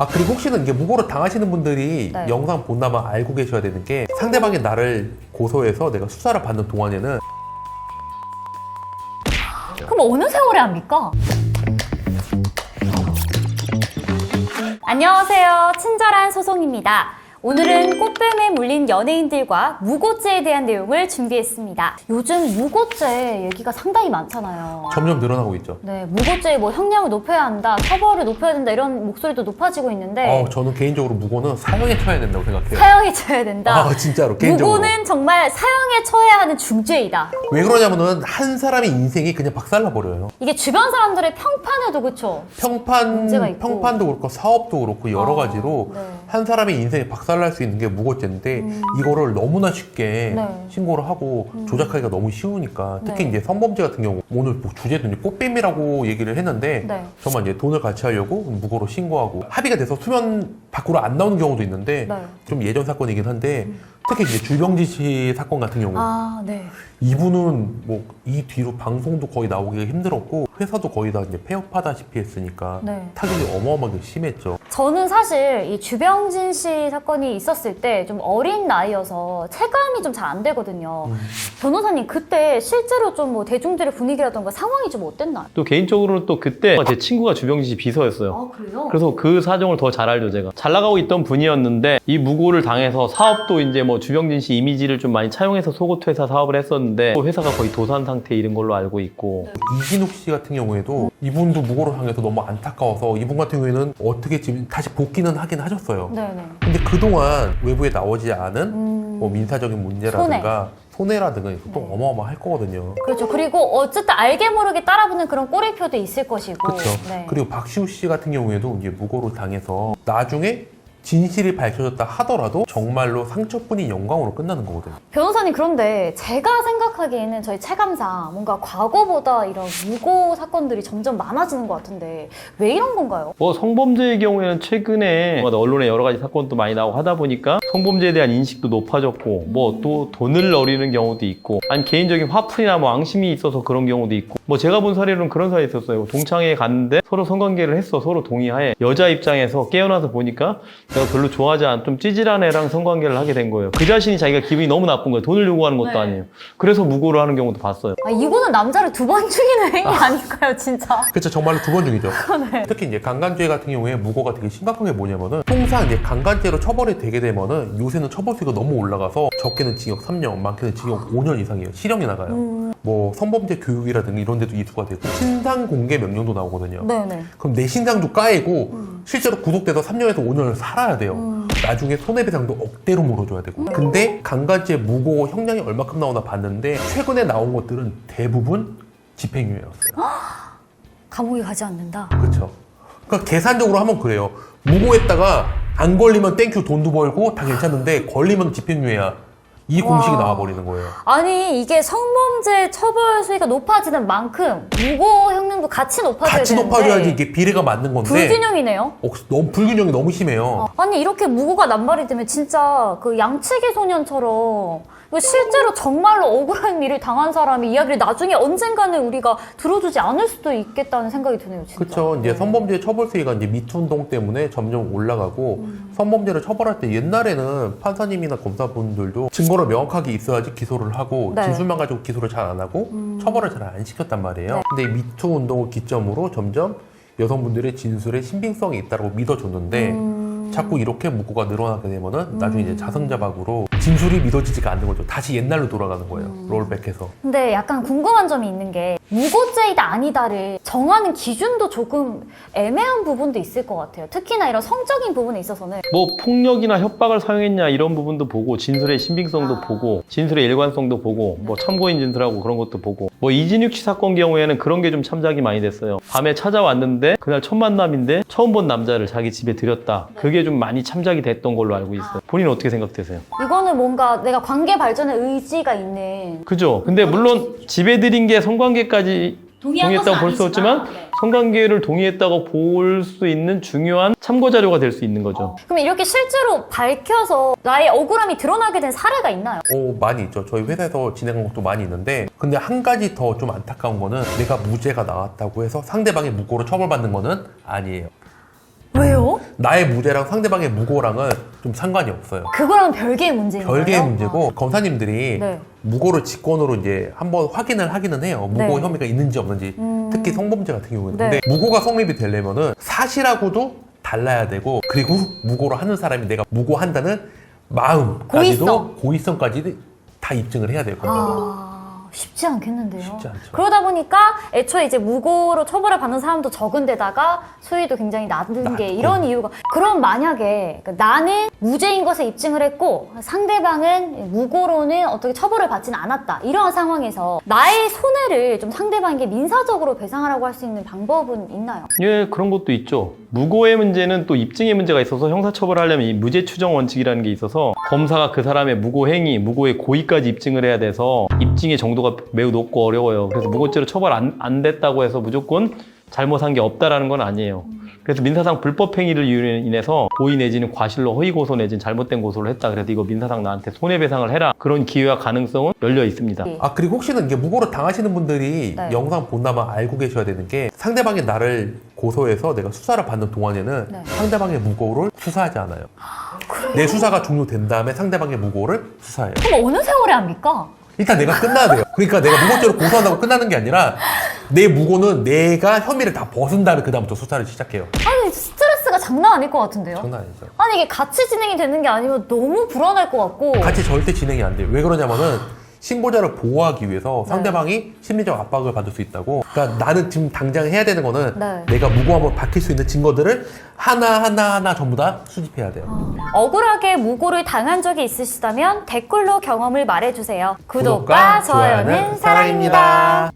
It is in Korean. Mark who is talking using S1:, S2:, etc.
S1: 그리고 혹시는 이게 무고를 당하시는 분들이
S2: 네.
S1: 영상 본다면 알고 계셔야 되는 게 상대방이 나를 고소해서 내가 수사를 받는 동안에는
S2: 그럼 어느 세월에 합니까? 안녕하세요. 친절한 소송입니다. 오늘은 꽃뱀에 물린 연예인들과 무고죄에 대한 내용을 준비했습니다. 요즘 무고죄 얘기가 상당히 많잖아요.
S1: 점점 늘어나고 있죠.
S2: 네, 무고죄 뭐 형량을 높여야 한다, 처벌을 높여야 된다 이런 목소리도 높아지고 있는데
S1: 저는 개인적으로 무고는 사형에 처해야 된다고 생각해요.
S2: 사형에 처해야 된다.
S1: 진짜로 개인적으로.
S2: 무고는 정말 사형에 처해야 하는 중죄이다.
S1: 왜 그러냐면은 한 사람의 인생이 그냥 박살나 버려요.
S2: 이게 주변 사람들의 평판에도 그쵸? 문제가 있고.
S1: 평판도 그렇고 사업도 그렇고 여러 가지로
S2: 네.
S1: 한 사람의 인생이 박살날 수 있는 게 무고죄인데 이거를 너무나 쉽게
S2: 네.
S1: 신고를 하고 조작하기가 너무 쉬우니까 특히
S2: 네.
S1: 이제 성범죄 같은 경우 오늘 뭐 주제도 이제 꽃뱀이라고 얘기를 했는데
S2: 네.
S1: 정말 이제 돈을 같이 하려고 무고로 신고하고 합의가 돼서 수면 밖으로 안 나오는 경우도 있는데
S2: 네.
S1: 좀 예전 사건이긴 한데 특히 이제 주병지 씨 사건 같은 경우
S2: 네.
S1: 이분은 뭐 이 뒤로 방송도 거의 나오기가 힘들었고 회사도 거의 다 이제 폐업하다시피 했으니까
S2: 네.
S1: 타격이 어마어마하게 심했죠.
S2: 저는 사실 이 주병진 씨 사건이 있었을 때 좀 어린 나이여서 체감이 좀 잘 안 되거든요. 변호사님 그때 실제로 좀 뭐 대중들의 분위기라던가 상황이 좀 어땠나요?
S3: 또 개인적으로는 또 그때 제 친구가 주병진 씨 비서였어요.
S2: 그래요?
S3: 그래서 그 사정을 더 잘 알죠, 제가. 잘 나가고 있던 분이었는데 이 무고를 당해서 사업도 이제 뭐 주병진 씨 이미지를 좀 많이 차용해서 속옷 회사 사업을 했었는데 또 회사가 거의 도산 상태에 이른 걸로 알고 있고.
S1: 이진욱 씨 같은 경우에도 이분도 무고를 당해서 너무 안타까워서 이분 같은 경우에는 어떻게 지금 다시 복귀는 하긴 하셨어요.
S2: 네네.
S1: 근데 그동안 외부에 나오지 않은 뭐 민사적인 문제라든가 손해라든가 또 어마어마할 거거든요.
S2: 그렇죠. 그리고 어쨌든 알게 모르게 따라붙는 그런 꼬리표도 있을 것이고.
S1: 그렇죠.
S2: 네.
S1: 그리고 박시우 씨 같은 경우에도 이제 무고를 당해서 나중에 진실이 밝혀졌다 하더라도 정말로 상처뿐인 영광으로 끝나는 거거든요.
S2: 변호사님 그런데 제가 생각하기에는 저희 체감상 뭔가 과거보다 이런 무고 사건들이 점점 많아지는 것 같은데 왜 이런 건가요?
S3: 뭐 성범죄의 경우에는 최근에 언론에 여러 가지 사건도 많이 나오고 하다 보니까 성범죄에 대한 인식도 높아졌고 뭐 또 돈을 노리는 경우도 있고 아니 개인적인 화풀이나 뭐 앙심이 있어서 그런 경우도 있고 뭐 제가 본 사례로는 그런 사례 있었어요. 동창회에 갔는데 서로 성관계를 했어. 서로 동의하에 여자 입장에서 깨어나서 보니까 내가 별로 좋아하지 않은 좀 찌질한 애랑 성관계를 하게 된 거예요. 그 자신이 자기가 기분이 너무 나쁜 거예요. 돈을 요구하는 것도 아니에요. 그래서 무고를 하는 경우도 봤어요.
S2: 이거는 남자를 두 번 죽이는 행위 아닐까요, 진짜?
S1: 그렇죠. 정말로 두 번 중이죠. 특히 이제 강간죄 같은 경우에 무고가 되게 심각한 게 뭐냐면은 통상 이제 강간죄로 처벌이 되게 되면은 요새는 처벌수가 너무 올라가서 적게는 징역 3년, 많게는 징역 5년 이상이에요. 실형이 나가요. 뭐 성범죄 교육이라든가 이런 데도 이수가 되고 신상 공개 명령도 나오거든요.
S2: 네네.
S1: 그럼 내 신상도 까이고 실제로 구속돼서 3년에서 5년을 살아야 돼요. 나중에 손해배상도 억대로 물어줘야 되고. 근데 강간죄 무고 형량이 얼마큼 나오나 봤는데 최근에 나온 것들은 대부분 집행유예였어요.
S2: 감옥에 가지 않는다.
S1: 그렇죠. 그러니까 계산적으로 하면 그래요. 무고했다가 안 걸리면 땡큐 돈도 벌고 다 괜찮은데 걸리면 집행유예야. 이 공식이 나와버리는 거예요.
S2: 아니 이게 성범죄 처벌 수위가 높아지는 만큼 무고 형량도 같이 높아져야
S1: 같이
S2: 되는데
S1: 높아져야지 이게 비례가 맞는 건데
S2: 불균형이네요.
S1: 너무 불균형이 너무 심해요.
S2: 아니 이렇게 무고가 남발이 되면 진짜 그 양치기 소년처럼 이거 실제로 정말로 억울한 일을 당한 사람이 이야기를 나중에 언젠가는 우리가 들어주지 않을 수도 있겠다는 생각이 드네요. 진짜.
S1: 그렇죠. 이제 성범죄 처벌 수위가 이제 미투 운동 때문에 점점 올라가고 성범죄를 처벌할 때 옛날에는 판사님이나 검사분들도 증거를 명확하게 있어야지 기소를 하고
S2: 네.
S1: 진술만 가지고 기소를 잘 안 하고 처벌을 잘 안 시켰단 말이에요.
S2: 네.
S1: 근데 미투 운동을 기점으로 점점 여성분들의 진술에 신빙성이 있다고 믿어줬는데 자꾸 이렇게 무고가 늘어나게 되면은 나중에 이제 자성자박으로 진술이 믿어지지가 않는 거죠. 다시 옛날로 돌아가는 거예요. 롤백해서.
S2: 근데 약간 궁금한 점이 있는 게 무고죄이다 아니다를 정하는 기준도 조금 애매한 부분도 있을 것 같아요. 특히나 이런 성적인 부분에 있어서는
S3: 뭐 폭력이나 협박을 사용했냐 이런 부분도 보고 진술의 신빙성도 보고 진술의 일관성도 보고 뭐 참고인 진술하고 그런 것도 보고 뭐 이진욱 씨 사건 경우에는 그런 게 좀 참작이 많이 됐어요. 밤에 찾아왔는데 그날 첫 만남인데 처음 본 남자를 자기 집에 들였다. 그게 좀 많이 참작이 됐던 걸로 알고 있어요. 본인은 어떻게 생각되세요?
S2: 이거는 뭔가 내가 관계 발전에 의지가 있는
S3: 그죠? 근데 물론 집에 들인 게 성관계까지 동의했다고 볼 수 없지만 성관계를 동의했다고 볼 수 있는 중요한 참고자료가 될 수 있는 거죠.
S2: 그럼 이렇게 실제로 밝혀서 나의 억울함이 드러나게 된 사례가 있나요?
S1: 많이 있죠. 저희 회사에서 진행한 것도 많이 있는데 근데 한 가지 더 좀 안타까운 거는 내가 무죄가 나왔다고 해서 상대방이 무고로 처벌받는 거는 아니에요.
S2: 왜요?
S1: 나의 무죄랑 상대방의 무고랑은 좀 상관이 없어요.
S2: 그거랑 별개의 문제인 거예요?
S1: 별개의 문제고 검사님들이
S2: 네.
S1: 무고를 직권으로 이제 한번 확인을 하기는 해요. 무고
S2: 네.
S1: 혐의가 있는지 없는지. 특히 성범죄 같은 경우는.
S2: 네.
S1: 근데 무고가 성립이 되려면은 사실하고도 달라야 되고 그리고 무고를 하는 사람이 내가 무고한다는 마음까지도 고의성까지 다 입증을 해야 돼요.
S2: 쉽지 않겠는데요.
S1: 쉽지 않죠.
S2: 그러다 보니까 애초에 이제 무고로 처벌을 받는 사람도 적은데다가 수위도 굉장히 낮은 게 이런 이유가. 그럼 만약에 그러니까 나는 무죄인 것을 입증을 했고 상대방은 무고로는 어떻게 처벌을 받지는 않았다. 이러한 상황에서 나의 손해를 좀 상대방에게 민사적으로 배상하라고 할 수 있는 방법은 있나요?
S3: 예, 그런 것도 있죠. 무고의 문제는 또 입증의 문제가 있어서 형사처벌하려면 이 무죄 추정 원칙이라는 게 있어서 검사가 그 사람의 무고 행위, 무고의 고의까지 입증을 해야 돼서 입증의 정도가 매우 높고 어려워요. 그래서 무고죄로 처벌 안 됐다고 해서 무조건 잘못한 게 없다라는 건 아니에요. 그래서 민사상 불법 행위를 인해서 고의 내지는 과실로 허위 고소 내지는 잘못된 고소를 했다. 그래서 이거 민사상 나한테 손해배상을 해라. 그런 기회와 가능성은 열려 있습니다.
S1: 그리고 혹시는 이게 무고를 당하시는 분들이
S2: 네.
S1: 영상 본다면 알고 계셔야 되는 게 상대방이 나를 고소해서 내가 수사를 받는 동안에는
S2: 네.
S1: 상대방의 무고를 수사하지 않아요. 내 수사가 종료된 다음에 상대방의 무고를 수사해요.
S2: 그럼 어느 세월에 합니까?
S1: 일단 내가 끝나야 돼요. 그러니까 내가 무고죄로 고소한다고 끝나는 게 아니라 내 무고는 내가 혐의를 다 벗은 다음에 그다음부터 수사를 시작해요.
S2: 아니 스트레스가 장난 아닐 것 같은데요?
S1: 장난 아니죠.
S2: 아니 이게 같이 진행이 되는 게 아니면 너무 불안할 것 같고.
S1: 같이 절대 진행이 안 돼요. 왜 그러냐면은 신고자를 보호하기 위해서 상대방이 심리적 압박을 받을 수 있다고. 그러니까 나는 지금 당장 해야 되는 거는
S2: 네.
S1: 내가 무고함을 밝힐 수 있는 증거들을 하나하나 전부 다 수집해야 돼요.
S2: 억울하게 무고를 당한 적이 있으시다면 댓글로 경험을 말해주세요. 구독과 좋아요는 사랑입니다.